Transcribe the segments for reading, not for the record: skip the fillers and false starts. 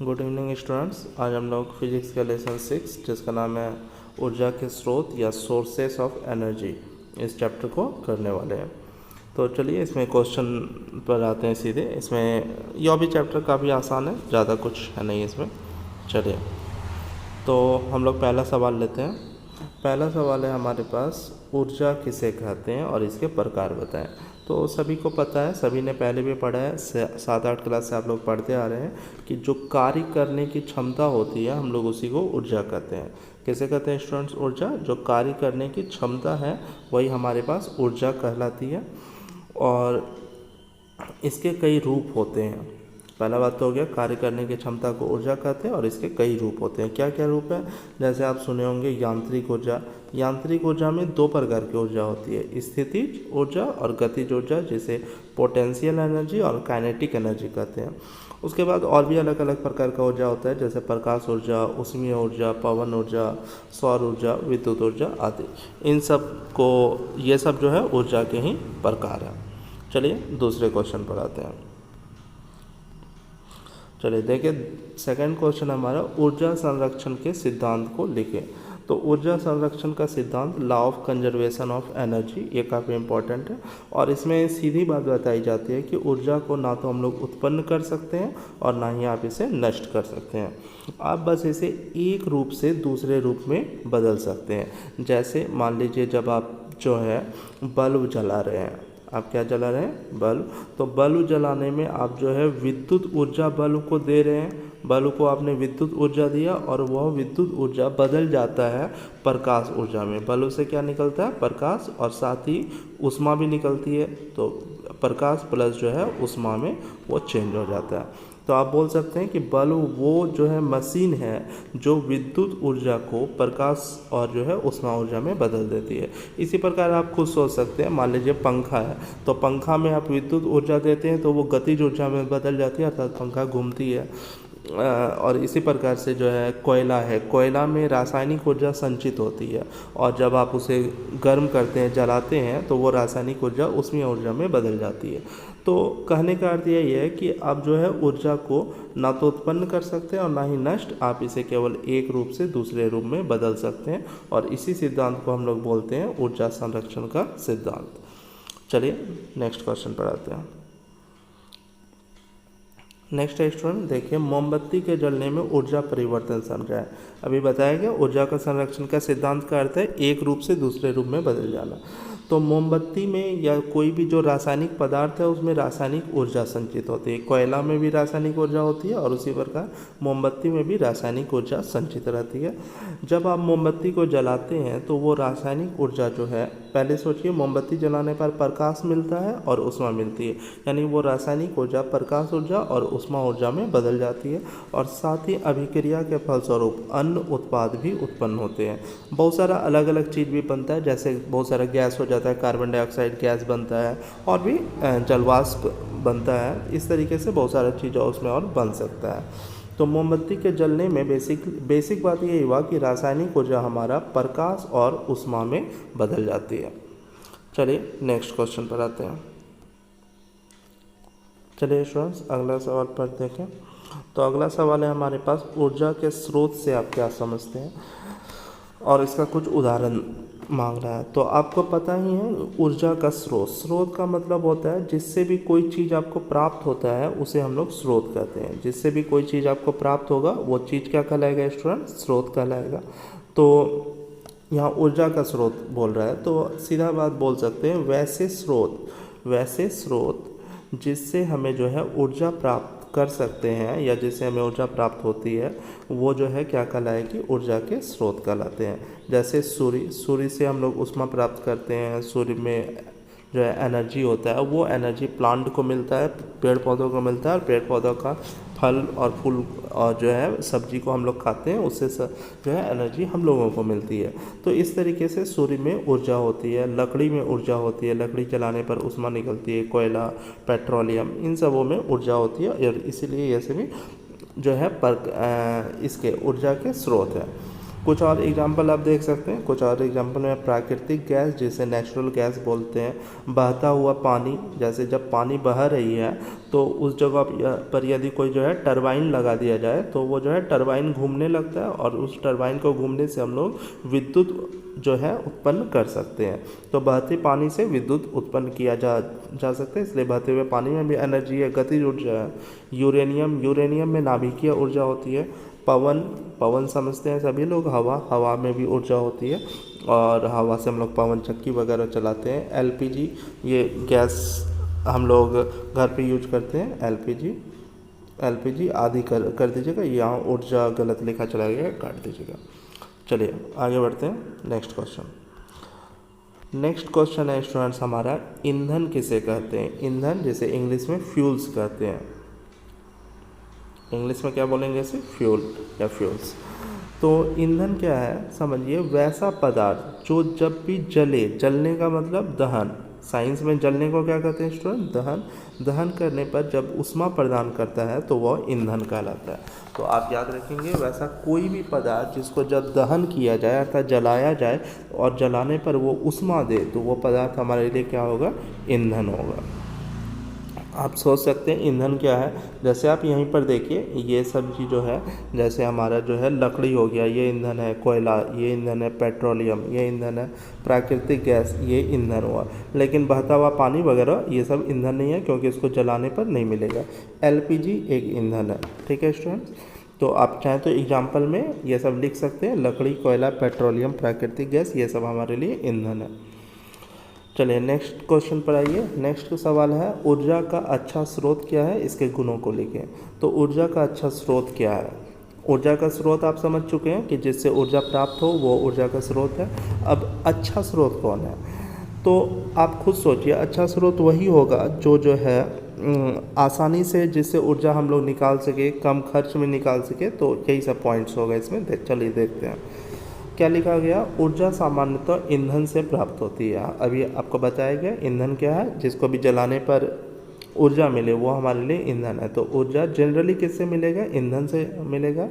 Good evening students. आज हम लोग फिजिक्स का लेसन 6 जिसका नाम है ऊर्जा के स्रोत या सोर्सेस ऑफ एनर्जी, इस चैप्टर को करने वाले हैं। तो चलिए इसमें क्वेश्चन पर आते हैं सीधे। इसमें यह भी चैप्टर काफ़ी आसान है, ज़्यादा कुछ है नहीं इसमें। चलिए तो हम लोग पहला सवाल लेते हैं। पहला सवाल है हमारे पास, ऊर्जा किसे कहते हैं और इसके प्रकार बताएं। तो सभी को पता है, सभी ने पहले भी पढ़ा है, 7-8 क्लास से आप लोग पढ़ते आ रहे हैं कि जो कार्य करने की क्षमता होती है हम लोग उसी को ऊर्जा कहते हैं। कैसे कहते हैं स्टूडेंट्स? ऊर्जा। जो कार्य करने की क्षमता है वही हमारे पास ऊर्जा कहलाती है और इसके कई रूप होते हैं। पहला बात तो हो गया, कार्य करने की क्षमता को ऊर्जा कहते हैं और इसके कई रूप होते हैं। क्या क्या रूप है? जैसे आप सुने होंगे यांत्रिक ऊर्जा। यांत्रिक ऊर्जा में 2 प्रकार की ऊर्जा होती है, स्थितिज ऊर्जा और गतिज ऊर्जा, जिसे पोटेंशियल एनर्जी और काइनेटिक एनर्जी कहते हैं। उसके बाद और भी अलग अलग प्रकार का ऊर्जा होता है, जैसे प्रकाश ऊर्जा, ऊष्मीय ऊर्जा, पवन ऊर्जा, सौर ऊर्जा, विद्युत ऊर्जा आदि। इन सब को, ये सब जो है ऊर्जा के ही प्रकार हैं। चलिए दूसरे क्वेश्चन पर आते हैं। चलिए देखिए, सेकंड क्वेश्चन हमारा, ऊर्जा संरक्षण के सिद्धांत को लिखें। तो ऊर्जा संरक्षण का सिद्धांत, law of conservation of energy, ये काफ़ी इंपॉर्टेंट है और इसमें सीधी बात बताई जाती है कि ऊर्जा को ना तो हम लोग उत्पन्न कर सकते हैं और ना ही आप इसे नष्ट कर सकते हैं। आप बस इसे एक रूप से दूसरे रूप में बदल सकते हैं। जैसे मान लीजिए जब आप जो है बल्ब जला रहे हैं, आप क्या जला रहे हैं? बल्ब। तो बल्ब जलाने में आप जो है विद्युत ऊर्जा बल्ब को दे रहे हैं। बल्ब को आपने विद्युत ऊर्जा दिया और वह विद्युत ऊर्जा बदल जाता है प्रकाश ऊर्जा में। बल्ब से क्या निकलता है? प्रकाश, और साथ ही ऊष्मा भी निकलती है। तो प्रकाश प्लस जो है ऊष्मा में वो चेंज हो जाता है। तो आप बोल सकते हैं कि बल्ब वो जो है मशीन है जो विद्युत ऊर्जा को प्रकाश और जो है ऊष्मा ऊर्जा में बदल देती है। इसी प्रकार आप खुद सोच सकते हैं, मान लीजिए पंखा है, तो पंखा में आप विद्युत ऊर्जा देते हैं तो वो गतिज ऊर्जा में बदल जाती है, अर्थात पंखा घूमती है। और इसी प्रकार से जो है कोयला है, कोयला में रासायनिक ऊर्जा संचित होती है और जब आप उसे गर्म करते हैं, जलाते हैं, तो वो रासायनिक ऊर्जा ऊष्मीय ऊर्जा में बदल जाती है। तो कहने का अर्थ यही है कि आप जो है ऊर्जा को ना तो उत्पन्न कर सकते हैं और ना ही नष्ट, आप इसे केवल एक रूप से दूसरे रूप में बदल सकते हैं और इसी सिद्धांत को हम लोग बोलते हैं ऊर्जा संरक्षण का सिद्धांत। चलिए नेक्स्ट क्वेश्चन पर आते हैं। नेक्स्ट है स्टूडेंट, देखिए मोमबत्ती के जलने में ऊर्जा परिवर्तन समझाएं। अभी बताया गया ऊर्जा का संरक्षण का सिद्धांत का अर्थ है एक रूप से दूसरे रूप में बदल जाना। तो मोमबत्ती में या कोई भी जो रासायनिक पदार्थ है उसमें रासायनिक ऊर्जा संचित होती है। कोयला में भी रासायनिक ऊर्जा होती है और उसी प्रकार मोमबत्ती में भी रासायनिक ऊर्जा संचित रहती है। जब आप मोमबत्ती को जलाते हैं तो वो रासायनिक ऊर्जा जो है, पहले सोचिए मोमबत्ती जलाने पर प्रकाश मिलता है और ऊष्मा मिलती है, यानी वो रासायनिक ऊर्जा प्रकाश ऊर्जा और ऊष्मा ऊर्जा में बदल जाती है और साथ ही अभिक्रिया के फलस्वरूप अन्य उत्पाद भी उत्पन्न होते हैं। बहुत सारा अलग अलग चीज़ भी बनता है, जैसे बहुत सारा गैस हो जाता है, कार्बन डाइऑक्साइड गैस बनता है और भी जलवाष्प बनता है। इस तरीके से बहुत सारा चीज़ उसमें और बन सकता है। तो मोमबत्ती के जलने में बेसिक बात यही हुआ कि रासायनिक ऊर्जा हमारा प्रकाश और ऊष्मा में बदल जाती है। चलिए नेक्स्ट क्वेश्चन पर आते हैं। चलिए स्टूडेंट्स अगला सवाल पर देखें। तो अगला सवाल है हमारे पास, ऊर्जा के स्रोत से आप क्या समझते हैं, और इसका कुछ उदाहरण मांग रहा है। तो आपको पता ही है ऊर्जा का स्रोत का मतलब होता है जिससे भी कोई चीज़ आपको प्राप्त होता है उसे हम लोग स्रोत कहते हैं। जिससे भी कोई चीज़ आपको प्राप्त होगा वो चीज़ क्या कहलाएगा स्टूडेंट? स्रोत कहलाएगा। तो यहाँ ऊर्जा का स्रोत बोल रहा है तो सीधा बात बोल सकते हैं वैसे स्रोत जिससे हमें जो है ऊर्जा प्राप्त कर सकते हैं या जिससे हमें ऊर्जा प्राप्त होती है वो जो है क्या कहलाएगी? ऊर्जा के स्रोत कहलाते हैं। जैसे सूर्य से हम लोग ऊष्मा प्राप्त करते हैं, सूर्य में जो है एनर्जी होता है, वो एनर्जी प्लांट को मिलता है, पेड़ पौधों को मिलता है और पेड़ पौधों का फल और फूल और जो है सब्जी को हम लोग खाते हैं, उससे जो है एनर्जी हम लोगों को मिलती है। तो इस तरीके से सूर्य में ऊर्जा होती है, लकड़ी में ऊर्जा होती है, लकड़ी जलाने पर ऊष्मा निकलती है, कोयला, पेट्रोलियम, इन सबों में ऊर्जा होती है और इसीलिए ये सभी जो है इसके ऊर्जा के स्रोत है। कुछ और एग्जाम्पल आप देख सकते हैं। कुछ और एग्जाम्पल में प्राकृतिक गैस, जिसे नेचुरल गैस बोलते हैं, बहता हुआ पानी, जैसे जब पानी बह रही है तो उस जगह पर यदि कोई जो है टरबाइन लगा दिया जाए तो वो जो है टरबाइन घूमने लगता है और उस टरबाइन को घूमने से हम लोग विद्युत जो है उत्पन्न कर सकते हैं। तो बहते पानी से विद्युत उत्पन्न किया जा सकता है, इसलिए बहते हुए पानी में भी एनर्जी है, गतिज ऊर्जा है। यूरेनियम में नाभिकीय ऊर्जा होती है। पवन समझते हैं सभी लोग। हवा में भी ऊर्जा होती है और हवा से हम लोग पवन चक्की वगैरह चलाते हैं। एलपीजी, ये गैस हम लोग घर पे यूज करते हैं। एलपीजी आदि कर दीजिएगा। यहाँ ऊर्जा गलत लिखा चला गया, काट दीजिएगा। चलिए आगे बढ़ते हैं। नेक्स्ट क्वेश्चन है स्टूडेंट्स हमारा, ईंधन किसे कहते हैं? ईंधन जिसे इंग्लिश में फ्यूल्स कहते हैं। इंग्लिश में क्या बोलेंगे इसे? फ्यूल या फ्यूल्स। तो ईंधन क्या है समझिए, वैसा पदार्थ जो जब भी जलने का मतलब दहन, साइंस में जलने को क्या कहते हैं स्टूडेंट? दहन करने पर जब ऊष्मा प्रदान करता है तो वह ईंधन कहलाता है। तो आप याद रखेंगे, वैसा कोई भी पदार्थ जिसको जब दहन किया जाए अर्थात जलाया जाए और जलाने पर वो ऊष्मा दे तो वो पदार्थ हमारे लिए क्या होगा? ईंधन होगा। आप सोच सकते हैं ईंधन क्या है। जैसे आप यहीं पर देखिए, ये सब चीज़ जो है, जैसे हमारा जो है लकड़ी हो गया, ये ईंधन है। कोयला, ये ईंधन है। पेट्रोलियम, ये ईंधन है। प्राकृतिक गैस, ये ईंधन हुआ। लेकिन बहता हुआ पानी वगैरह ये सब ईंधन नहीं है, क्योंकि इसको जलाने पर नहीं मिलेगा। एलपीजी एक ईंधन है। ठीक है स्टूडेंट्स, तो आप चाहें तो एग्जाम्पल में ये सब लिख सकते हैं। लकड़ी, कोयला, पेट्रोलियम, प्राकृतिक गैस, ये सब हमारे लिए ईंधन है। चलिए नेक्स्ट क्वेश्चन पर आइए। नेक्स्ट सवाल है, ऊर्जा का अच्छा स्रोत क्या है? इसके गुणों को लिखें। तो ऊर्जा का अच्छा स्रोत क्या है? ऊर्जा का स्रोत आप समझ चुके हैं कि जिससे ऊर्जा प्राप्त हो वो ऊर्जा का स्रोत है। अब अच्छा स्रोत कौन है? तो आप खुद सोचिए, अच्छा स्रोत वही होगा जो है आसानी से, जिससे ऊर्जा हम लोग निकाल सके, कम खर्च में निकाल सके। तो यही सब पॉइंट्स होगा इसमें। चलिए देखते हैं क्या लिखा गया। ऊर्जा सामान्यतः ईंधन से प्राप्त होती है। अभी आपको बताया गया ईंधन क्या है, जिसको भी जलाने पर ऊर्जा मिले वो हमारे लिए ईंधन है। तो ऊर्जा जनरली किससे मिलेगा? ईंधन से मिलेगा।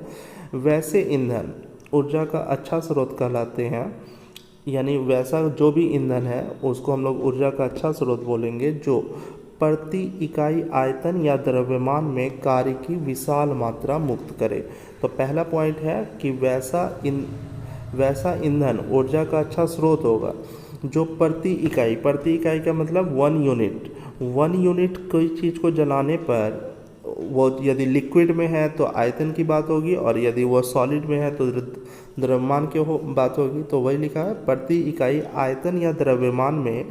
वैसे ईंधन ऊर्जा का अच्छा स्रोत कहलाते हैं। यानी वैसा जो भी ईंधन है उसको हम लोग ऊर्जा का अच्छा स्रोत बोलेंगे, जो प्रति इकाई आयतन या द्रव्यमान में कार्य की विशाल मात्रा मुक्त करे। तो पहला पॉइंट है कि वैसा ईंधन ऊर्जा का अच्छा स्रोत होगा जो प्रति इकाई का मतलब 1 यूनिट कोई चीज़ को जलाने पर, वो यदि लिक्विड में है तो आयतन की बात होगी, और यदि वो सॉलिड में है तो द्रव्यमान की बात होगी। तो वही लिखा है, प्रति इकाई आयतन या द्रव्यमान में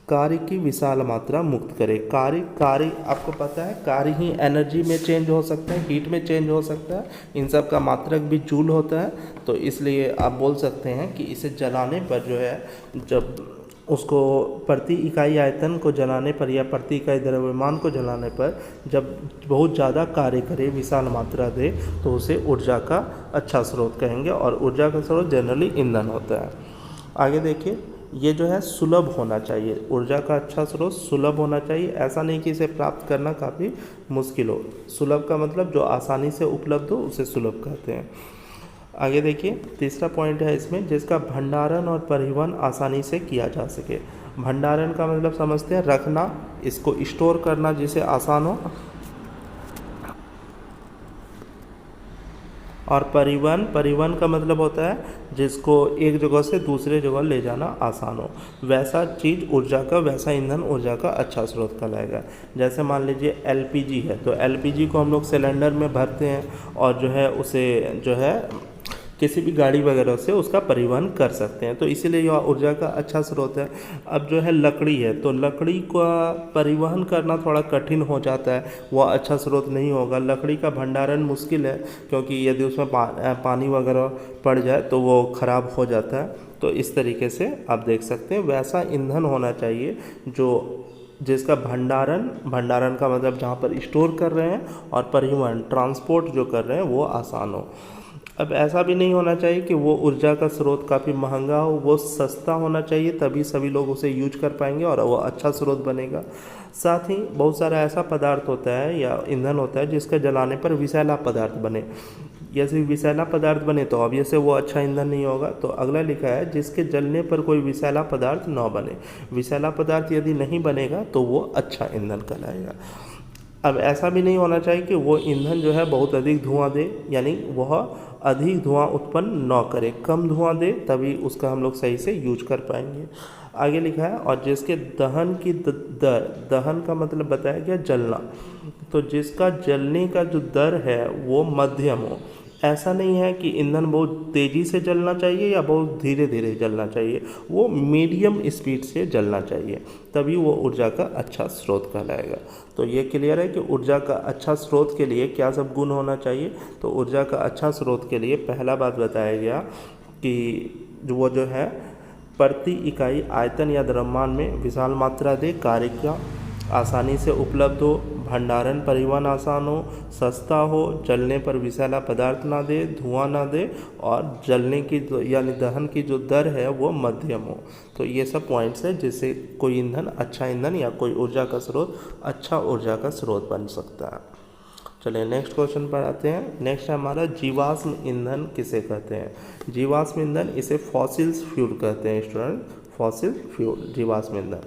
कार्य की विशाल मात्रा मुक्त करे। कार्य आपको पता है, कार्य ही एनर्जी में चेंज हो सकता है, हीट में चेंज हो सकता है। इन सब का मात्रक भी जूल होता है। तो इसलिए आप बोल सकते हैं कि इसे जलाने पर जो है, जब उसको प्रति इकाई आयतन को जलाने पर या प्रति इकाई द्रव्यमान को जलाने पर जब बहुत ज़्यादा कार्य करे, विशाल मात्रा दे, तो उसे ऊर्जा का अच्छा स्रोत कहेंगे। और ऊर्जा का स्रोत जनरली ईंधन होता है। आगे देखिए, ये जो है सुलभ होना चाहिए। ऊर्जा का अच्छा स्रोत सुलभ होना चाहिए। ऐसा नहीं कि इसे प्राप्त करना काफ़ी मुश्किल हो। सुलभ का मतलब जो आसानी से उपलब्ध हो उसे सुलभ कहते हैं। आगे देखिए, तीसरा पॉइंट है इसमें, जिसका भंडारण और परिवहन आसानी से किया जा सके। भंडारण का मतलब समझते हैं रखना, इसको स्टोर करना जिसे आसान हो। और परिवहन का मतलब होता है जिसको एक जगह से दूसरे जगह ले जाना आसान हो। वैसा चीज़ ऊर्जा का, वैसा ईंधन ऊर्जा का अच्छा स्रोत कहलाएगा। जैसे मान लीजिए एलपीजी है, तो एलपीजी को हम लोग सिलेंडर में भरते हैं और जो है उसे जो है किसी भी गाड़ी वगैरह से उसका परिवहन कर सकते हैं। तो इसीलिए यह ऊर्जा का अच्छा स्रोत है। अब जो है लकड़ी है, तो लकड़ी का परिवहन करना थोड़ा कठिन हो जाता है, वह अच्छा स्रोत नहीं होगा। लकड़ी का भंडारण मुश्किल है, क्योंकि यदि उसमें पानी वगैरह पड़ जाए तो वो ख़राब हो जाता है। तो इस तरीके से आप देख सकते हैं वैसा ईंधन होना चाहिए जिसका भंडारण का मतलब जहाँ पर स्टोर कर रहे हैं, और परिवहन ट्रांसपोर्ट जो कर रहे हैं वो आसान हो। अब ऐसा भी नहीं होना चाहिए कि वो ऊर्जा का स्रोत काफ़ी महंगा हो, वो सस्ता होना चाहिए, तभी सभी लोग उसे यूज कर पाएंगे और वो अच्छा स्रोत बनेगा। साथ ही बहुत सारा ऐसा पदार्थ होता है या ईंधन होता है जिसका जलाने पर विषैला पदार्थ बने। यदि विषैला पदार्थ बने तो ऑब्वियस है वो अच्छा ईंधन नहीं होगा। तो अगला लिखा है जिसके जलने पर कोई विषैला पदार्थ न बने। विषैला पदार्थ यदि नहीं बनेगा तो वो अच्छा ईंधन कहलाएगा। अब ऐसा भी नहीं होना चाहिए कि वो ईंधन जो है बहुत अधिक धुआं दे, यानी वह अधिक धुआं उत्पन्न न करे, कम धुआं दे, तभी उसका हम लोग सही से यूज कर पाएंगे। आगे लिखा है और जिसके दहन की दर, दहन का मतलब बताया गया जलना, तो जिसका जलने का जो दर है वो मध्यम हो। ऐसा नहीं है कि ईंधन बहुत तेज़ी से जलना चाहिए या बहुत धीरे धीरे जलना चाहिए, वो मीडियम स्पीड से जलना चाहिए, तभी वो ऊर्जा का अच्छा स्रोत कहलाएगा। तो ये क्लियर है कि ऊर्जा का अच्छा स्रोत के लिए क्या सब गुण होना चाहिए। तो ऊर्जा का अच्छा स्रोत के लिए पहला बात बताया गया कि वो जो है प्रति इकाई आयतन या द्रव्यमान में विशाल मात्रा दे, कार्य का आसानी से उपलब्ध हो, भंडारण परिवहन आसान हो, सस्ता हो, जलने पर विषैला पदार्थ ना दे, धुआं ना दे, और जलने की यानी दहन की जो दर है वो मध्यम हो। तो ये सब पॉइंट्स हैं जिससे कोई ईंधन अच्छा ईंधन या कोई ऊर्जा का स्रोत अच्छा ऊर्जा का स्रोत बन सकता है। चलिए नेक्स्ट क्वेश्चन पर आते हैं। नेक्स्ट है हमारा जीवाश्म ईंधन किसे कहते हैं। जीवाश्म ईंधन इसे फॉसिल्स फ्यूल कहते हैं स्टूडेंट, फॉसिल फ्यूल जीवाश्म ईंधन।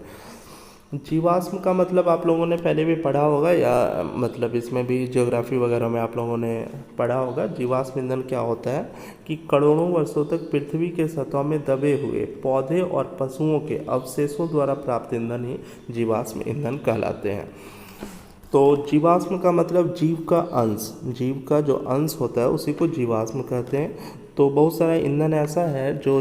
जीवाश्म का मतलब आप लोगों ने पहले भी पढ़ा होगा, या मतलब इसमें भी ज्योग्राफी वगैरह में आप लोगों ने पढ़ा होगा। जीवाश्म ईंधन क्या होता है कि करोड़ों वर्षों तक पृथ्वी के सतह में दबे हुए पौधे और पशुओं के अवशेषों द्वारा प्राप्त ईंधन ही जीवाश्म ईंधन कहलाते हैं। तो जीवाश्म का मतलब जीव का अंश, जीव का जो अंश होता है उसी को जीवाश्म कहते हैं। तो बहुत सारा ईंधन ऐसा है जो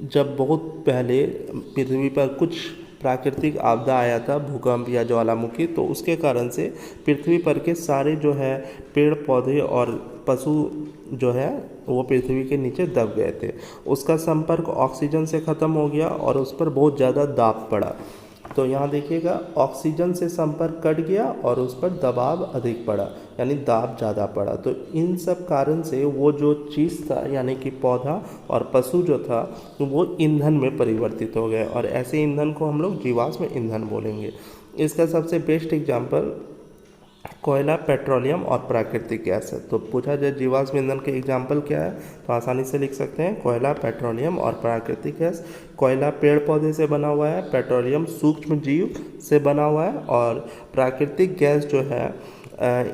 जब बहुत पहले पृथ्वी पर कुछ प्राकृतिक आपदा आया था, भूकंप या ज्वालामुखी, तो उसके कारण से पृथ्वी पर के सारे जो है पेड़ पौधे और पशु जो है वो पृथ्वी के नीचे दब गए थे। उसका संपर्क ऑक्सीजन से ख़त्म हो गया और उस पर बहुत ज़्यादा दाब पड़ा। तो यहाँ देखिएगा ऑक्सीजन से संपर्क कट गया और उस पर दबाव अधिक पड़ा, यानी दाब ज़्यादा पड़ा। तो इन सब कारण से वो जो चीज़ था यानी कि पौधा और पशु जो था वो ईंधन में परिवर्तित हो गए, और ऐसे ईंधन को हम लोग जीवाश्म ईंधन बोलेंगे। इसका सबसे बेस्ट एग्जाम्पल कोयला, पेट्रोलियम और प्राकृतिक गैस है। तो पूछा जाए जीवाश्म ईंधन के एग्जाम्पल क्या है, तो आसानी से लिख सकते हैं कोयला, पेट्रोलियम और प्राकृतिक गैस। कोयला पेड़ पौधे से बना हुआ है, पेट्रोलियम सूक्ष्म जीव से बना हुआ है, और प्राकृतिक गैस जो है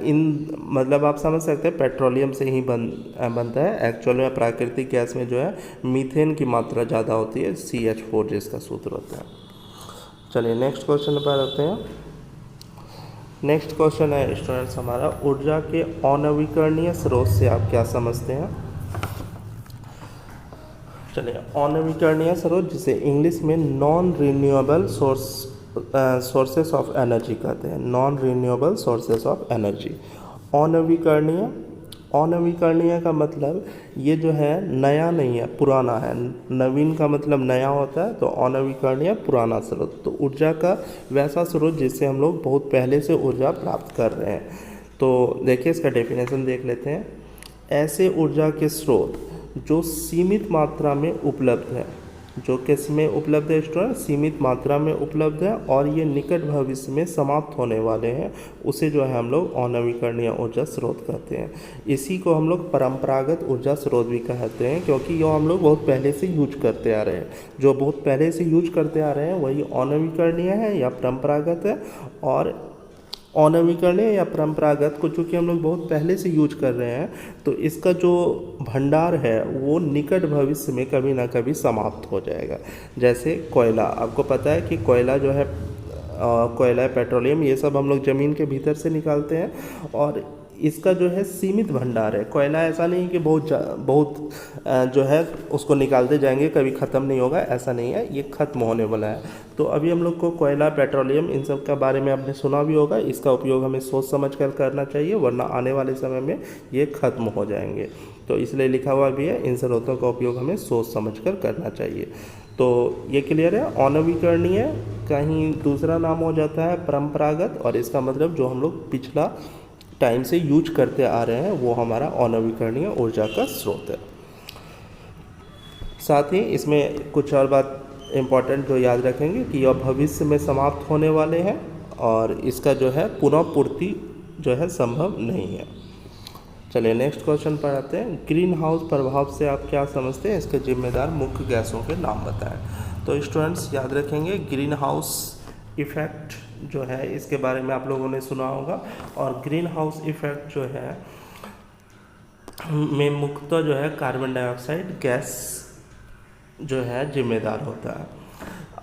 इन मतलब आप समझ सकते हैं पेट्रोलियम से ही बनता है। एक्चुअल में प्राकृतिक गैस में जो है मीथेन की मात्रा ज़्यादा होती है, CH4 जिसका सूत्र होता है। चलिए नेक्स्ट क्वेश्चन पर आते हैं। नेक्स्ट क्वेश्चन है स्टूडेंट्स हमारा, ऊर्जा के अनवीकरणीय स्रोत से आप क्या समझते हैं। चलिए अनवीकरणीय स्रोत जिसे इंग्लिश में non renewable sources of energy कहते हैं, non renewable sources of energy. अनवीकरणीय का मतलब ये जो है नया नहीं है, पुराना है। नवीन का मतलब नया होता है, तो अनवीकरणीय पुराना स्रोत। तो ऊर्जा का वैसा स्रोत जिससे हम लोग बहुत पहले से ऊर्जा प्राप्त कर रहे हैं। तो देखिए इसका डेफिनेशन देख लेते हैं। ऐसे ऊर्जा के स्रोत जो सीमित मात्रा में उपलब्ध है, जो किस में उपलब्ध है स्टूडेंट, सीमित मात्रा में उपलब्ध है, और ये निकट भविष्य में समाप्त होने वाले हैं, उसे जो है हम लोग अनवीकरणीय ऊर्जा स्रोत कहते हैं। इसी को हम लोग परंपरागत ऊर्जा स्रोत भी कहते हैं, क्योंकि ये हम लोग बहुत पहले से यूज करते आ रहे हैं। जो बहुत पहले से यूज करते आ रहे हैं वही अनवीकरणीय है या परंपरागत है। और अनवीकरणीय या परंपरागत को चूँकि हम लोग बहुत पहले से यूज कर रहे हैं, तो इसका जो भंडार है वो निकट भविष्य में कभी ना कभी समाप्त हो जाएगा। जैसे कोयला, आपको पता है कि कोयला जो है कोयला, पेट्रोलियम, ये सब हम लोग ज़मीन के भीतर से निकालते हैं, और इसका जो है सीमित भंडार है। कोयला ऐसा नहीं कि बहुत जो है उसको निकालते जाएंगे कभी ख़त्म नहीं होगा, ऐसा नहीं है, ये ख़त्म होने वाला है। तो अभी हम लोग को कोयला, पेट्रोलियम इन सब का बारे में आपने सुना भी होगा, इसका उपयोग हमें सोच समझ कर करना चाहिए, वरना आने वाले समय में ये ख़त्म हो जाएंगे। तो इसलिए लिखा हुआ भी है इन स्रोतों का उपयोग हमें सोच समझ कर करना चाहिए। तो ये क्लियर है। अनवीकरणीय कहीं दूसरा नाम हो जाता है परंपरागत, और इसका मतलब जो हम लोग पिछला टाइम से यूज करते आ रहे हैं वो हमारा अनवीकरणीय ऊर्जा का स्रोत है। साथ ही इसमें कुछ और बात इम्पॉर्टेंट जो याद रखेंगे कि यह भविष्य में समाप्त होने वाले हैं, और इसका जो है पुनः पूर्ति जो है संभव नहीं है। चलिए नेक्स्ट क्वेश्चन पर आते हैं। ग्रीन हाउस प्रभाव से आप क्या समझते हैं, इसके जिम्मेदार मुख्य गैसों के नाम बताएं। तो स्टूडेंट्स याद रखेंगे, ग्रीन हाउस इफ़ेक्ट जो है इसके बारे में आप लोगों ने सुना होगा, और ग्रीन हाउस इफ़ेक्ट जो है में मुख्यतः जो है कार्बन डाइऑक्साइड गैस जो है जिम्मेदार होता है।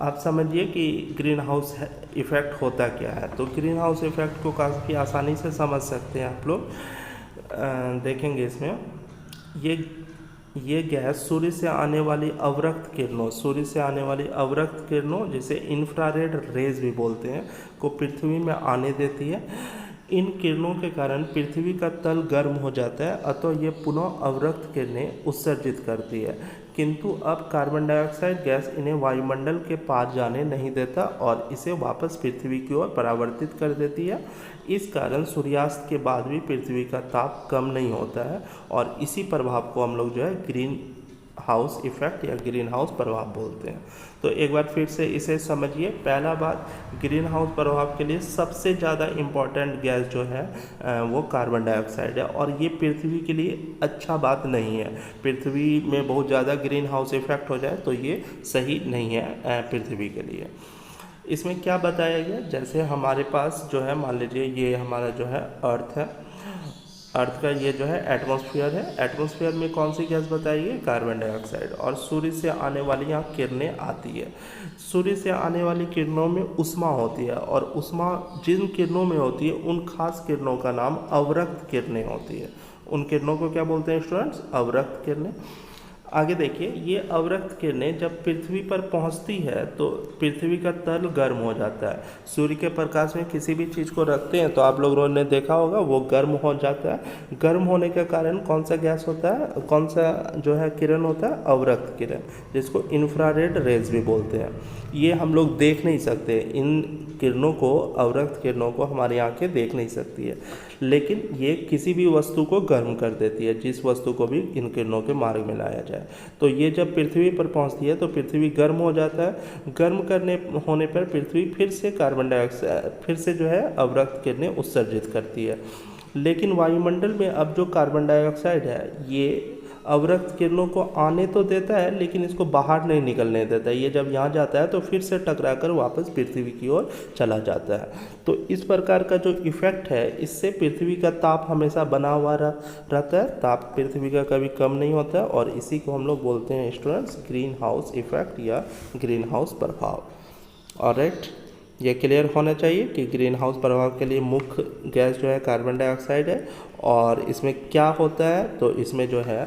आप समझिए कि ग्रीन हाउस इफ़ेक्ट होता क्या है। तो ग्रीन हाउस इफ़ेक्ट को काफ़ी आसानी से समझ सकते हैं आप लोग। देखेंगे इसमें ये गैस सूर्य से आने वाली अवरक्त किरणों जिसे इंफ्रारेड रेज भी बोलते हैं को पृथ्वी में आने देती है। इन किरणों के कारण पृथ्वी का तल गर्म हो जाता है, अतः ये पुनः अवरक्त किरणें उत्सर्जित करती है। किंतु अब कार्बन डाइऑक्साइड गैस इन्हें वायुमंडल के पार जाने नहीं देता और इसे वापस पृथ्वी की ओर परावर्तित कर देती है। इस कारण सूर्यास्त के बाद भी पृथ्वी का ताप कम नहीं होता है, और इसी प्रभाव को हम लोग जो है ग्रीन हाउस इफ़ेक्ट या ग्रीन हाउस प्रभाव बोलते हैं। तो एक बार फिर से इसे समझिए। पहला बात, ग्रीन हाउस प्रभाव के लिए सबसे ज़्यादा इम्पॉर्टेंट गैस जो है वो कार्बन डाइऑक्साइड है, और ये पृथ्वी के लिए अच्छा बात नहीं है। पृथ्वी में बहुत ज़्यादा ग्रीन हाउस इफ़ेक्ट हो जाए तो ये सही नहीं है पृथ्वी के लिए। इसमें क्या बताया गया, जैसे हमारे पास जो है मान लीजिए ये हमारा जो है अर्थ है, अर्थ का ये जो है एटमॉस्फेयर है। एटमॉस्फेयर में कौन सी गैस बताई है, कार्बन डाइऑक्साइड, और सूर्य से आने वाली यहाँ किरणें आती है। सूर्य से आने वाली किरणों में ऊष्मा होती है, और ऊष्मा जिन किरणों में होती है उन खास किरणों का नाम अवरक्त किरणें होती है। उन किरणों को क्या बोलते हैं स्टूडेंट्स, अवरक्त किरणें। आगे देखिए, ये अवरक्त किरणें जब पृथ्वी पर पहुंचती है तो पृथ्वी का तल गर्म हो जाता है। सूर्य के प्रकाश में किसी भी चीज़ को रखते हैं तो आप लोगों ने देखा होगा वो गर्म हो जाता है। गर्म होने के कारण कौन सा गैस होता है, कौन सा जो है किरण होता है, अवरक्त किरण, जिसको इंफ्रारेड रेज भी बोलते हैं। ये हम लोग देख नहीं सकते, इन किरणों को, अवरक्त किरणों को हमारी आंखें देख नहीं सकती है, लेकिन ये किसी भी वस्तु को गर्म कर देती है, जिस वस्तु को भी इन किरणों के मार्ग में लाया जाए। तो ये जब पृथ्वी पर पहुंचती है तो पृथ्वी गर्म हो जाता है। गर्म होने पर पृथ्वी फिर से कार्बन डाइऑक्साइड, फिर से जो है अवरक्त किरणें उत्सर्जित करती है। लेकिन वायुमंडल में अब जो कार्बन डाइऑक्साइड है ये अवरक्त किरणों को आने तो देता है, लेकिन इसको बाहर नहीं निकलने देता है। ये जब यहाँ जाता है तो फिर से टकराकर वापस पृथ्वी की ओर चला जाता है। तो इस प्रकार का जो इफ़ेक्ट है, इससे पृथ्वी का ताप हमेशा बना हुआ रहता है, ताप पृथ्वी का कभी कम नहीं होता है, और इसी को हम लोग बोलते हैं स्टूडेंट्स ग्रीन हाउस इफ़ेक्ट या ग्रीन हाउस प्रभाव। ऑलराइट, ये क्लियर होना चाहिए कि ग्रीन हाउस प्रभाव के लिए मुख्य गैस जो है कार्बन डाइऑक्साइड है। और इसमें क्या होता है, तो इसमें जो है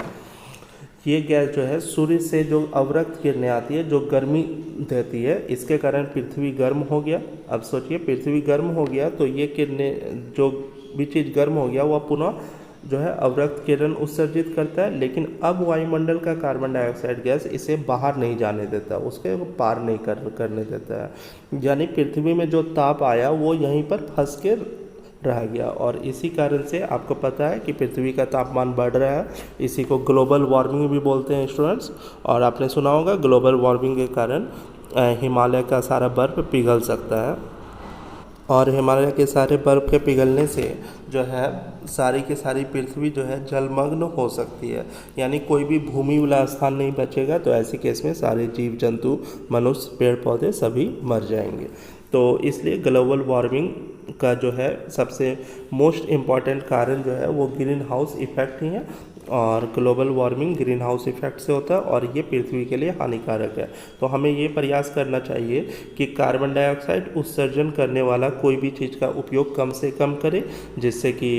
ये गैस जो है सूर्य से जो अवरक्त किरणें आती है जो गर्मी देती है, इसके कारण पृथ्वी गर्म हो गया। अब सोचिए, पृथ्वी गर्म हो गया तो ये किरणें, जो भी चीज़ गर्म हो गया वह पुनः जो है अवरक्त किरण उत्सर्जित करता है, लेकिन अब वायुमंडल का कार्बन डाइऑक्साइड गैस इसे बाहर नहीं जाने देता, उसके पार नहीं करने देता है। यानी पृथ्वी में जो ताप आया वो यहीं पर फंस के रह गया, और इसी कारण से आपको पता है कि पृथ्वी का तापमान बढ़ रहा है। इसी को ग्लोबल वार्मिंग भी बोलते हैं स्टूडेंट्स। और आपने सुना होगा ग्लोबल वार्मिंग के कारण हिमालय का सारा बर्फ़ पिघल सकता है, और हिमालय के सारे बर्फ़ के पिघलने से जो है सारी की सारी पृथ्वी जो है जलमग्न हो सकती है, यानी कोई भी भूमि वाला स्थान नहीं बचेगा। तो ऐसे केस में सारे जीव जंतु, मनुष्य, पेड़ पौधे सभी मर जाएंगे। तो इसलिए ग्लोबल वार्मिंग का जो है सबसे मोस्ट इम्पॉर्टेंट कारण जो है वो ग्रीन हाउस इफ़ेक्ट ही है, और global warming green house effect से होता है, और ये पृथ्वी के लिए हानिकारक है। तो हमें ये प्रयास करना चाहिए कि कार्बन डाइऑक्साइड उत्सर्जन करने वाला कोई भी चीज़ का उपयोग कम से कम करें, जिससे कि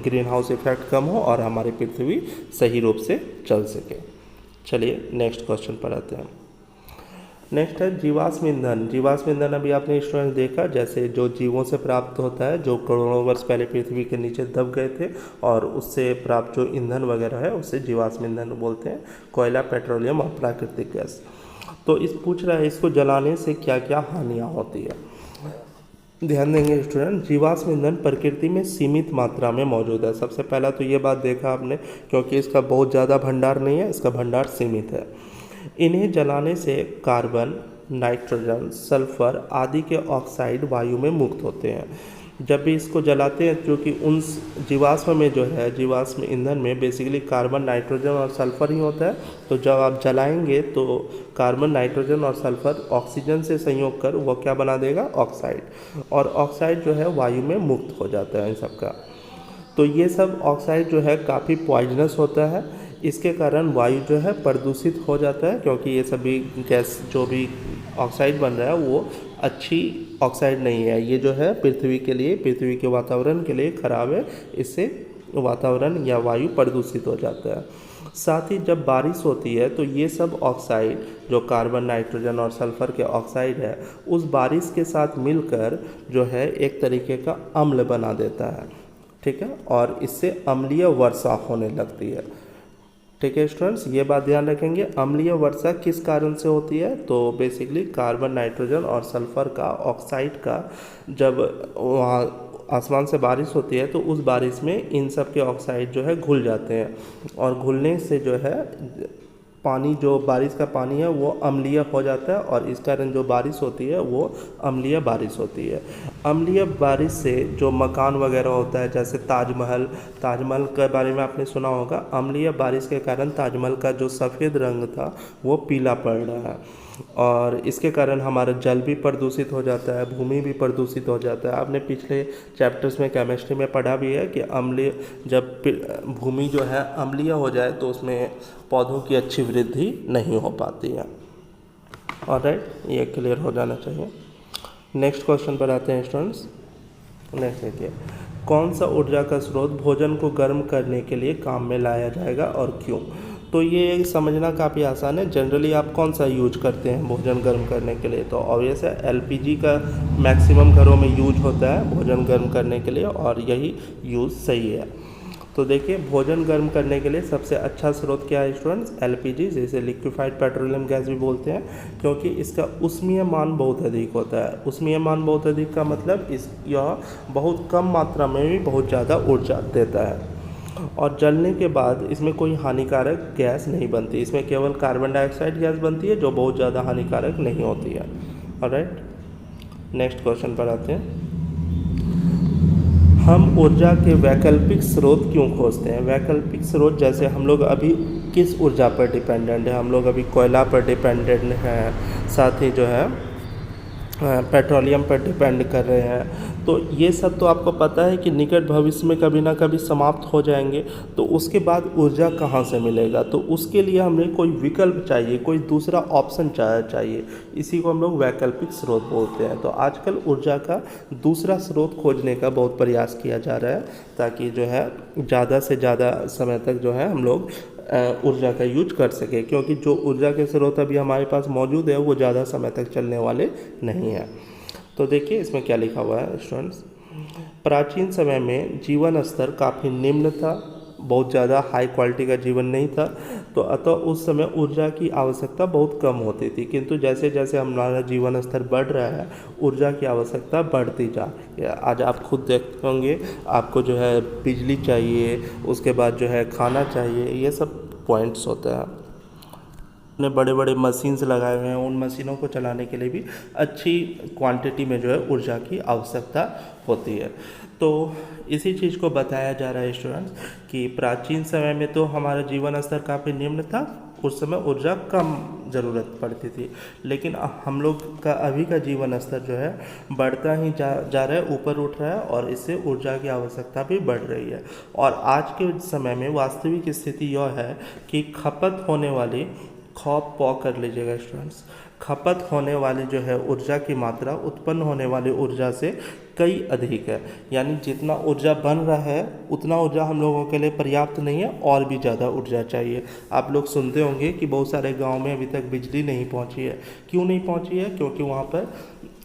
ग्रीन हाउस इफ़ेक्ट कम हो और हमारी पृथ्वी सही रूप से चल सके। चलिए नेक्स्ट क्वेश्चन पर आते हैं। नेक्स्ट है जीवाश्म ईंधन। जीवाश्म ईंधन अभी आपने स्टूडेंट देखा, जैसे जो जीवों से प्राप्त होता है, जो करोड़ों वर्ष पहले पृथ्वी के नीचे दब गए थे, और उससे प्राप्त जो ईंधन वगैरह है उससे जीवाश्म ईंधन बोलते हैं। कोयला, पेट्रोलियम और प्राकृतिक गैस। तो पूछ रहा है इसको जलाने से क्या क्या हानियाँ होती है। ध्यान देंगे स्टूडेंट, जीवाश्म ईंधन प्रकृति में सीमित मात्रा में मौजूद है। सबसे पहला तो ये बात देखा आपने, क्योंकि इसका बहुत ज़्यादा भंडार नहीं है, इसका भंडार सीमित है। इन्हें जलाने से कार्बन, नाइट्रोजन, सल्फर आदि के ऑक्साइड वायु में मुक्त होते हैं। जब भी इसको जलाते हैं, जो कि उन जीवाश्म में जो है, जीवाश्म ईंधन में बेसिकली कार्बन, नाइट्रोजन और सल्फर ही होता है। तो जब आप जलाएंगे तो कार्बन, नाइट्रोजन और सल्फर ऑक्सीजन से संयोग कर वो क्या बना देगा, ऑक्साइड, और ऑक्साइड जो है वायु में मुक्त हो जाता है इन सब का। तो ये सब ऑक्साइड जो है काफ़ी पॉइजनस होता है, इसके कारण वायु जो है प्रदूषित हो जाता है, क्योंकि ये सभी गैस जो भी ऑक्साइड बन रहा है वो अच्छी ऑक्साइड नहीं है। ये जो है पृथ्वी के लिए, पृथ्वी के वातावरण के लिए खराब है, इससे वातावरण या वायु प्रदूषित हो जाता है। साथ ही जब बारिश होती है तो ये सब ऑक्साइड जो कार्बन, नाइट्रोजन और सल्फर के ऑक्साइड है, उस बारिश के साथ मिलकर जो है एक तरीके का अम्ल बना देता है, ठीक है, और इससे अम्लीय वर्षा होने लगती है। ठीक है स्टूडेंट्स, ये बात ध्यान रखेंगे। अम्लीय वर्षा किस कारण से होती है, तो बेसिकली कार्बन, नाइट्रोजन और सल्फर का ऑक्साइड का जब वहाँ आसमान से बारिश होती है तो उस बारिश में इन सब के ऑक्साइड जो है घुल जाते हैं, और घुलने से जो है पानी, जो बारिश का पानी है वो अम्लीय हो जाता है, और इस कारण जो बारिश होती है वो अम्लीय बारिश होती है। अम्लीय बारिश से जो मकान वगैरह होता है, जैसे ताजमहल, ताजमहल के बारे में आपने सुना होगा, अम्लीय बारिश के कारण ताजमहल का जो सफ़ेद रंग था वो पीला पड़ रहा है, और इसके कारण हमारा जल भी प्रदूषित हो जाता है, भूमि भी प्रदूषित हो जाता है। आपने पिछले चैप्टर्स में केमिस्ट्री में पढ़ा भी है कि अम्लीय, जब भूमि जो है अम्लीय हो जाए तो उसमें पौधों की अच्छी वृद्धि नहीं हो पाती है। ऑलराइट, ये क्लियर हो जाना चाहिए। नेक्स्ट क्वेश्चन पर आते हैं स्टूडेंट्स। नेक्स्ट देखिए, कौन सा ऊर्जा का स्रोत भोजन को गर्म करने के लिए काम में लाया जाएगा और क्यों? तो ये समझना काफ़ी आसान है। जनरली आप कौन सा यूज करते हैं भोजन गर्म करने के लिए, तो ऑब्वियस है एलपीजी का मैक्सिमम घरों में यूज होता है भोजन गर्म करने के लिए, और यही यूज़ सही है। तो देखिए, भोजन गर्म करने के लिए सबसे अच्छा स्रोत क्या है स्टूडेंट्स, एलपीजी, जिसे लिक्विफाइड पेट्रोलियम गैस भी बोलते हैं, क्योंकि इसका उष्मीय मान बहुत अधिक होता है। उष्मीय मान बहुत अधिक का मतलब यह बहुत कम मात्रा में भी बहुत ज़्यादा ऊर्जा देता है, और जलने के बाद इसमें कोई हानिकारक गैस नहीं बनती, इसमें केवल कार्बन डाइऑक्साइड गैस बनती है जो बहुत ज़्यादा हानिकारक नहीं होती है। ऑलराइट, नेक्स्ट क्वेश्चन पर आते हैं। हम ऊर्जा के वैकल्पिक स्रोत क्यों खोजते हैं? वैकल्पिक स्रोत, जैसे हम लोग अभी किस ऊर्जा पर डिपेंडेंट है, हम लोग अभी कोयला पर डिपेंडेंट हैं, साथ ही जो है पेट्रोलियम पर डिपेंड कर रहे हैं। तो ये सब तो आपको पता है कि निकट भविष्य में कभी ना कभी समाप्त हो जाएंगे, तो उसके बाद ऊर्जा कहाँ से मिलेगा? तो उसके लिए हमें कोई विकल्प चाहिए, कोई दूसरा ऑप्शन चाहिए, इसी को हम लोग वैकल्पिक स्रोत बोलते हैं। तो आजकल ऊर्जा का दूसरा स्रोत खोजने का बहुत प्रयास किया जा रहा है, ताकि जो है ज़्यादा से ज़्यादा समय तक जो है हम लोग ऊर्जा का यूज कर सके, क्योंकि जो ऊर्जा के स्रोत अभी हमारे पास मौजूद है वो ज़्यादा समय तक चलने वाले नहीं हैं। तो देखिए इसमें क्या लिखा हुआ है स्टूडेंट्स। प्राचीन समय में जीवन स्तर काफ़ी निम्न था, बहुत ज़्यादा हाई क्वालिटी का जीवन नहीं था, तो अतः उस समय ऊर्जा की आवश्यकता बहुत कम होती थी, किंतु जैसे जैसे हमारा जीवन स्तर बढ़ रहा है ऊर्जा की आवश्यकता बढ़ती जा रही है। आज आप खुद देखते होंगे, आपको जो है बिजली चाहिए, उसके बाद जो है खाना चाहिए, ये सब पॉइंट्स होता है। ने बड़े बड़े मशीन्स लगाए हुए हैं, उन मशीनों को चलाने के लिए भी अच्छी क्वांटिटी में जो है ऊर्जा की आवश्यकता होती है। तो इसी चीज़ को बताया जा रहा है स्टूडेंट्स कि प्राचीन समय में तो हमारा जीवन स्तर काफ़ी निम्न था, उस समय ऊर्जा कम ज़रूरत पड़ती थी, लेकिन हम लोग का अभी का जीवन स्तर जो है बढ़ता ही जा रहा है, ऊपर उठ रहा है, और इससे ऊर्जा की आवश्यकता भी बढ़ रही है। और आज के समय में वास्तविक स्थिति यह है कि खपत होने वाली, खौफ पौ कर लीजिएगा स्टूडेंट्स, खपत होने वाली जो है ऊर्जा की मात्रा उत्पन्न होने वाली ऊर्जा से कई अधिक है। यानी जितना ऊर्जा बन रहा है उतना ऊर्जा हम लोगों के लिए पर्याप्त नहीं है, और भी ज़्यादा ऊर्जा चाहिए। आप लोग सुनते होंगे कि बहुत सारे गांव में अभी तक बिजली नहीं पहुंची है। क्यों नहीं पहुंची है? क्योंकि वहाँ पर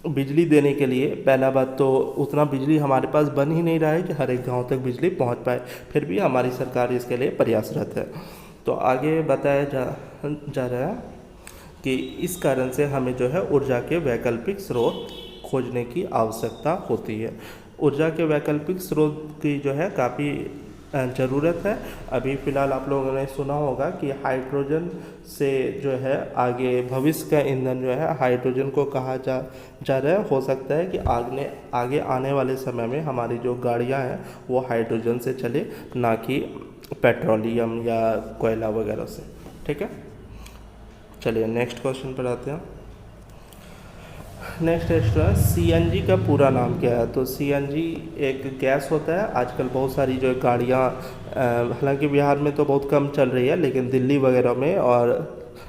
बिजली देने के लिए पहला बात तो उतना बिजली हमारे पास बन ही नहीं रहा है कि हर एक गाँव तक बिजली पहुँच पाए, फिर भी हमारी सरकार इसके लिए प्रयासरत है। तो आगे बताया जा रहा है कि इस कारण से हमें जो है ऊर्जा के वैकल्पिक स्रोत खोजने की आवश्यकता होती है। ऊर्जा के वैकल्पिक स्रोत की जो है काफ़ी ज़रूरत है। अभी फ़िलहाल आप लोगों ने सुना होगा कि हाइड्रोजन से जो है आगे भविष्य का ईंधन जो है हाइड्रोजन को कहा जा रहा है। हो सकता है कि आगे आने वाले समय में हमारी जो गाड़ियां हैं वो हाइड्रोजन से चले, ना कि पेट्रोलियम या कोयला वगैरह से। ठीक है, चलिए नेक्स्ट क्वेश्चन पर आते हैं। नेक्स्ट है सीएनजी का पूरा नाम क्या है। तो सीएनजी एक गैस होता है। आजकल बहुत सारी जो गाड़ियाँ, हालांकि बिहार में तो बहुत कम चल रही है, लेकिन दिल्ली वगैरह में और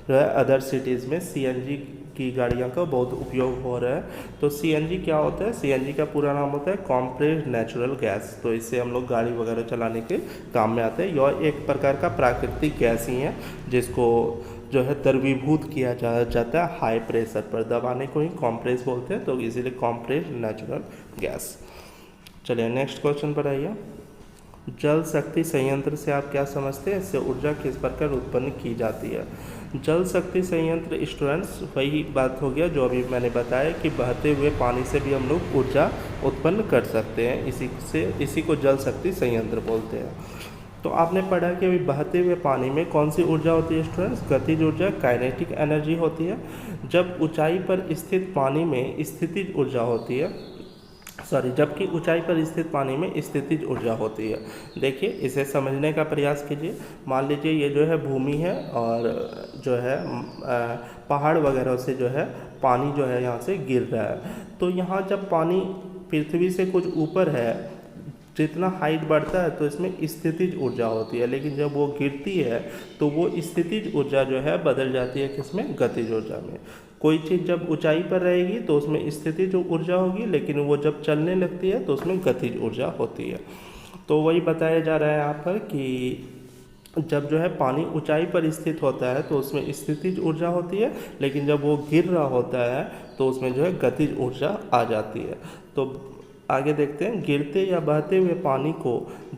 जो है अदर सिटीज़ में सीएनजी की गाड़ियों का बहुत उपयोग हो रहा है। तो सीएनजी क्या होता है? सीएनजी का पूरा नाम होता है कॉम्प्रेस्ड नेचुरल गैस। तो इससे हम लोग गाड़ी वगैरह चलाने के काम में आते हैं। यह एक प्रकार का प्राकृतिक गैस ही है जिसको जो है द्रवीभूत किया जाता है हाई प्रेशर पर। दबाने को ही कॉम्प्रेस बोलते हैं, तो इसीलिए कॉम्प्रेस्ड नेचुरल गैस। चलिए नेक्स्ट क्वेश्चन पर आइए। जल शक्ति संयंत्र से आप क्या समझते हैं? इससे ऊर्जा किस प्रकार उत्पन्न की जाती है? जल शक्ति संयंत्र स्टूडेंट्स वही बात हो गया जो अभी मैंने बताया कि बहते हुए पानी से भी हम लोग ऊर्जा उत्पन्न कर सकते हैं। इसी को जल शक्ति संयंत्र बोलते हैं। तो आपने पढ़ा कि अभी बहते हुए पानी में कौन सी ऊर्जा होती है स्टूडेंट्स? गतिज ऊर्जा, काइनेटिक एनर्जी होती है। जब ऊंचाई पर स्थित पानी में स्थितिज ऊर्जा होती है, जबकि ऊंचाई पर स्थित पानी में स्थितिज ऊर्जा होती है। देखिए, इसे समझने का प्रयास कीजिए। मान लीजिए ये जो है भूमि है और जो है पहाड़ वगैरह से जो है पानी जो है यहाँ से गिर रहा है। तो यहाँ जब पानी पृथ्वी से कुछ ऊपर है, जितना हाइट बढ़ता है तो इसमें स्थितिज ऊर्जा होती है, लेकिन जब वो गिरती है तो वो स्थितिज ऊर्जा जो है बदल जाती है किसमें? गतिज ऊर्जा में। कोई चीज़ जब ऊंचाई पर रहेगी तो उसमें स्थितिज ऊर्जा होगी, लेकिन वो जब चलने लगती है तो उसमें गतिज ऊर्जा होती है। तो वही बताया जा रहा है यहाँ पर कि जब जो है पानी ऊंचाई पर स्थित होता है तो उसमें स्थितिज ऊर्जा होती है, लेकिन जब वो गिर रहा होता है तो उसमें जो है गतिज ऊर्जा आ जाती है। तो आगे देखते हैं। गिरते या बहते हुए पानी को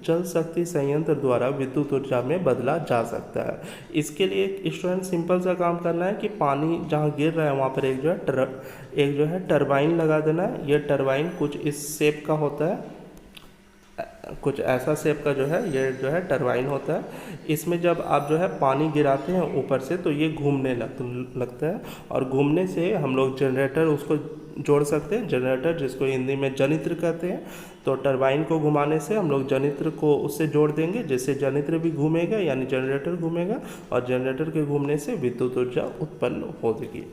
जल शक्ति संयंत्र द्वारा विद्युत ऊर्जा में बदला जा सकता है। इसके लिए स्टूडेंट सिंपल सा काम करना है कि पानी जहाँ गिर रहा है वहाँ पर एक जो है टरबाइन लगा देना है। ये टरबाइन कुछ इस शेप का होता है, कुछ ऐसा शेप का जो है ये जो है टरबाइन होता है। इसमें जब आप जो है पानी गिराते हैं ऊपर से तो ये घूमने लगता है, और घूमने से हम लोग जनरेटर उसको जोड़ सकते हैं। जनरेटर, जिसको हिंदी में जनित्र कहते हैं। तो टरबाइन को घुमाने से हम लोग जनित्र को उससे जोड़ देंगे, जिससे जनित्र भी घूमेगा यानी जनरेटर घूमेगा, और जनरेटर के घूमने से विद्युत ऊर्जा उत्पन्न होगी।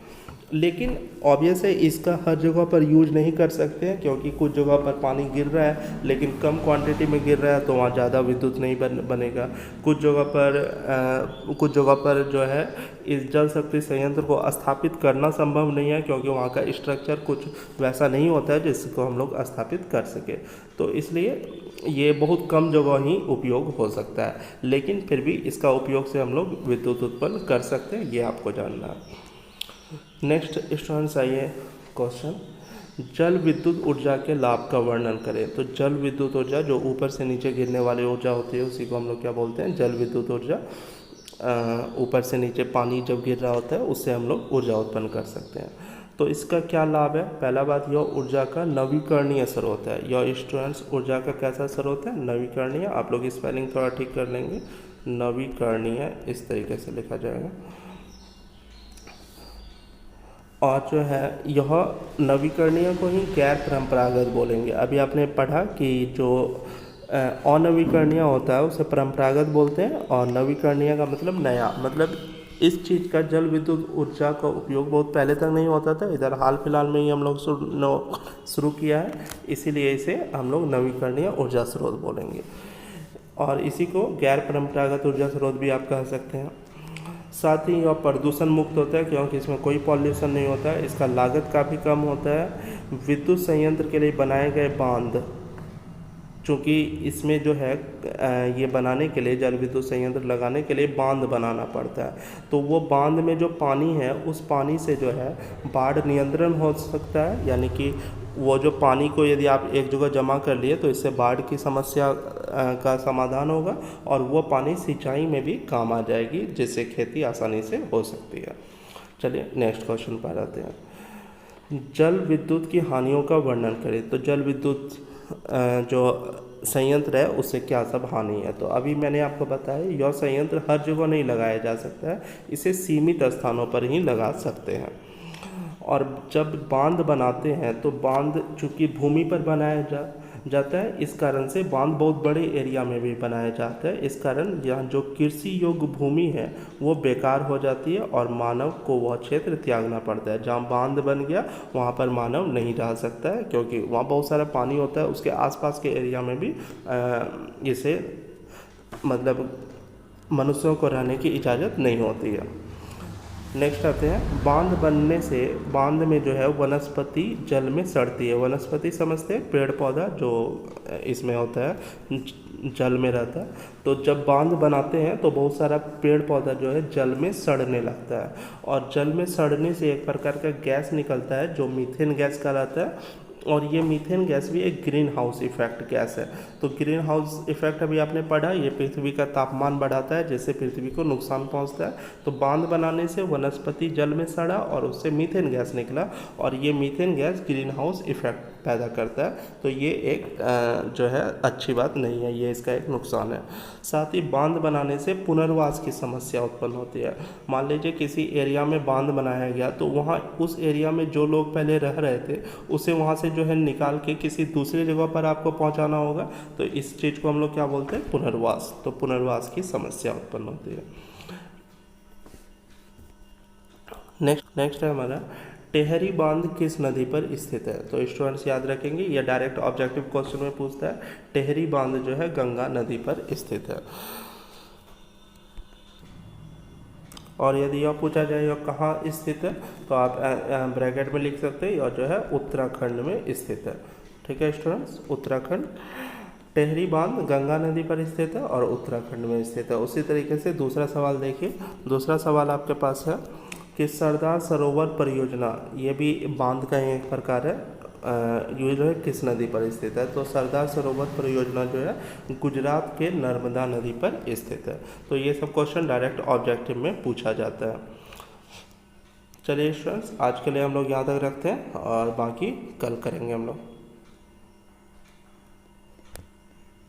लेकिन ऑब्वियस है इसका हर जगह पर यूज नहीं कर सकते हैं, क्योंकि कुछ जगह पर पानी गिर रहा है लेकिन कम क्वांटिटी में गिर रहा है तो वहाँ ज़्यादा विद्युत नहीं बनेगा। कुछ जगह पर जो है इस जल शक्ति संयंत्र को स्थापित करना संभव नहीं है, क्योंकि वहाँ का स्ट्रक्चर कुछ वैसा नहीं होता है जिसको हम लोग स्थापित कर सके। तो इसलिए ये बहुत कम जगह ही उपयोग हो सकता है, लेकिन फिर भी इसका उपयोग से हम लोग विद्युत उत्पन्न कर सकते हैं, ये आपको जानना है। नेक्स्ट स्टूडेंट्स आइए क्वेश्चन। जल विद्युत ऊर्जा के लाभ का वर्णन करें। तो जल विद्युत ऊर्जा जो ऊपर से नीचे गिरने वाली ऊर्जा होती है उसी को हम लोग क्या बोलते हैं? जल विद्युत ऊर्जा। ऊपर से नीचे पानी जब गिर रहा होता है उससे हम लोग ऊर्जा उत्पन्न कर सकते हैं। तो इसका क्या लाभ है? पहला बात, यह ऊर्जा का नवीकरणीय स्रोत है। यह स्टूडेंट्स ऊर्जा का कैसा स्रोत है? नवीकरणीय। आप लोग स्पेलिंग थोड़ा ठीक कर लेंगे। नवीकरणीय इस तरीके से लिखा जाएगा। और जो है यह नवीकरणीय को ही गैर परंपरागत बोलेंगे। अभी आपने पढ़ा कि जो अनवीकरणीय होता है उसे परंपरागत बोलते हैं, और नवीकरणीय का मतलब नया। मतलब इस चीज़ का जल विद्युत ऊर्जा का उपयोग बहुत पहले तक नहीं होता था, इधर हाल फिलहाल में ही हम लोग शुरू किया है, इसीलिए इसे हम लोग नवीकरणीय ऊर्जा स्रोत बोलेंगे। और इसी को गैर परंपरागत ऊर्जा स्रोत भी आप कह सकते हैं। साथ ही यह प्रदूषण मुक्त होता है, क्योंकि इसमें कोई पॉल्यूशन नहीं होता है। इसका लागत काफ़ी कम होता है। विद्युत संयंत्र के लिए बनाए गए बांध, चूँकि इसमें जो है ये बनाने के लिए, जल विद्युत संयंत्र लगाने के लिए बांध बनाना पड़ता है। तो वो बांध में जो पानी है उस पानी से जो है बाढ़ नियंत्रण हो सकता है, यानी कि वो जो पानी को यदि आप एक जगह जमा कर लिए तो इससे बाढ़ की समस्या का समाधान होगा, और वो पानी सिंचाई में भी काम आ जाएगी, जिससे खेती आसानी से हो सकती है। चलिए नेक्स्ट क्वेश्चन पर आते हैं। जल विद्युत की हानियों का वर्णन करें। तो जल विद्युत जो संयंत्र है उससे क्या सब हानि है। तो अभी मैंने आपको बताया यह संयंत्र हर जगह नहीं लगाया जा सकता है, इसे सीमित स्थानों पर ही लगा सकते हैं। और जब बांध बनाते हैं तो बांध चूँकि भूमि पर बनाया जाता है, इस कारण से बांध बहुत बड़े एरिया में भी बनाया जाता है। इस कारण यहाँ जो कृषि योग्य भूमि है वो बेकार हो जाती है और मानव को वह क्षेत्र त्यागना पड़ता है। जहाँ बांध बन गया वहाँ पर मानव नहीं रह सकता है, क्योंकि वहाँ बहुत सारा पानी होता है, उसके आसपास के एरिया में भी इसे मतलब मनुष्यों को रहने की इजाज़त नहीं होती है। नेक्स्ट आते हैं, बांध बनने से बांध में जो है वनस्पति जल में सड़ती है। वनस्पति समझते हैं पेड़ पौधा जो इसमें होता है, जल में रहता है। तो जब बांध बनाते हैं तो बहुत सारा पेड़ पौधा जो है जल में सड़ने लगता है, और जल में सड़ने से एक प्रकार का गैस निकलता है जो मीथेन गैस कहलाता है। और ये मीथेन गैस भी एक ग्रीन हाउस इफेक्ट गैस है। तो ग्रीन हाउस इफेक्ट अभी आपने पढ़ा, ये पृथ्वी का तापमान बढ़ाता है जिससे पृथ्वी को नुकसान पहुंचता है। तो बांध बनाने से वनस्पति जल में सड़ा और उससे मीथेन गैस निकला, और ये methane gas green house effect पैदा करता है। तो ये एक जो है अच्छी बात नहीं है, ये इसका एक नुकसान है। साथ ही बांध बनाने से पुनर्वास की समस्या उत्पन्न होती है। मान लीजिए किसी एरिया में बांध बनाया गया, तो वहाँ उस एरिया में जो लोग पहले रह रहे थे उसे वहाँ से जो है निकाल के किसी दूसरी जगह पर आपको पहुँचाना होगा। तो इस चीज़ को हम लोग क्या बोलते हैं, पुनर्वास। तो पुनर्वास की समस्या उत्पन्न होती है। नेक्स्ट है हमारा, टेहरी बांध किस नदी पर स्थित है। तो स्टूडेंट्स याद रखेंगे, यह डायरेक्ट ऑब्जेक्टिव क्वेश्चन में पूछता है। टेहरी बांध जो है गंगा नदी पर स्थित है। और यदि यह पूछा जाए यह कहाँ स्थित है, तो आप ब्रैकेट में लिख सकते हैं, और जो है उत्तराखंड में स्थित है। ठीक है स्टूडेंट्स, उत्तराखंड। टेहरी बांध गंगा नदी पर स्थित है और उत्तराखंड में स्थित है। उसी तरीके से दूसरा सवाल देखिए। दूसरा सवाल आपके पास है कि सरदार सरोवर परियोजना, ये भी बांध का एक प्रकार है, ये जो है किस नदी पर स्थित है। तो सरदार सरोवर परियोजना जो है गुजरात के नर्मदा नदी पर स्थित है। तो ये सब क्वेश्चन डायरेक्ट ऑब्जेक्टिव में पूछा जाता है। चलिए स्टूडेंट्स, आज के लिए हम लोग यहाँ तक रखते हैं और बाकी कल करेंगे हम लोग।